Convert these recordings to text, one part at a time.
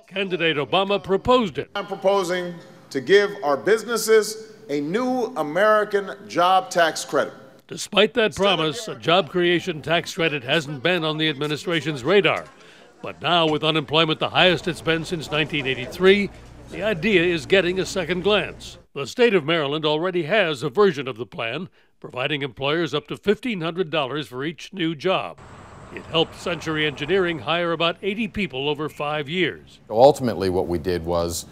candidate Obama proposed it. I'm proposing to give our businesses a new American job tax credit. Despite that promise, a job creation tax credit hasn't been on the administration's radar. But now, with unemployment the highest it's been since 1983, the idea is getting a second glance. The state of Maryland already has a version of the plan, providing employers up to $1,500 for each new job. It helped Century Engineering hire about 80 people over 5 years. Ultimately, what we did was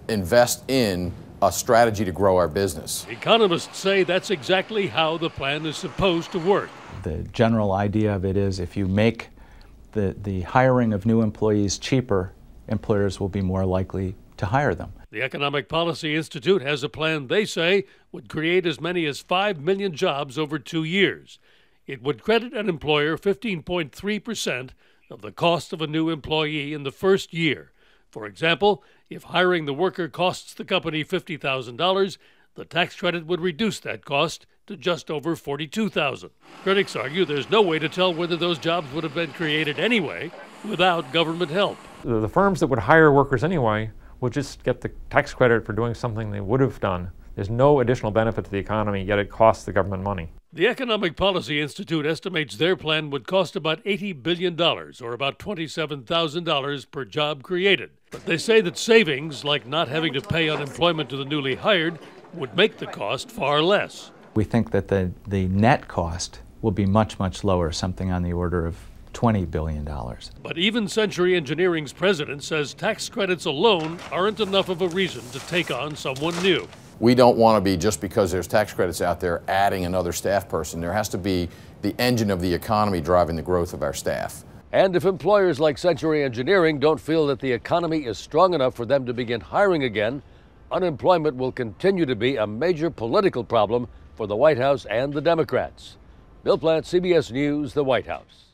invest in a strategy to grow our business. Economists say that's exactly how the plan is supposed to work. The general idea of it is if you make the hiring of new employees cheaper, employers will be more likely to hire them. The Economic Policy Institute has a plan they say would create as many as 5 million jobs over 2 years. It would credit an employer 15.3% of the cost of a new employee in the first year. For example, if hiring the worker costs the company $50,000, the tax credit would reduce that cost to just over $42,000. Critics argue there's no way to tell whether those jobs would have been created anyway without government help. The firms that would hire workers anyway would just get the tax credit for doing something they would have done. There's no additional benefit to the economy, yet it costs the government money. The Economic Policy Institute estimates their plan would cost about $80 billion, or about $27,000 per job created. But they say that savings, like not having to pay unemployment to the newly hired, would make the cost far less. We think that the net cost will be much, much lower, something on the order of $20 billion. But even Century Engineering's president says tax credits alone aren't enough of a reason to take on someone new. We don't want to be, just because there's tax credits out there, adding another staff person. There has to be the engine of the economy driving the growth of our staff. And if employers like Century Engineering don't feel that the economy is strong enough for them to begin hiring again, unemployment will continue to be a major political problem for the White House and the Democrats. Bill Plante, CBS News, the White House.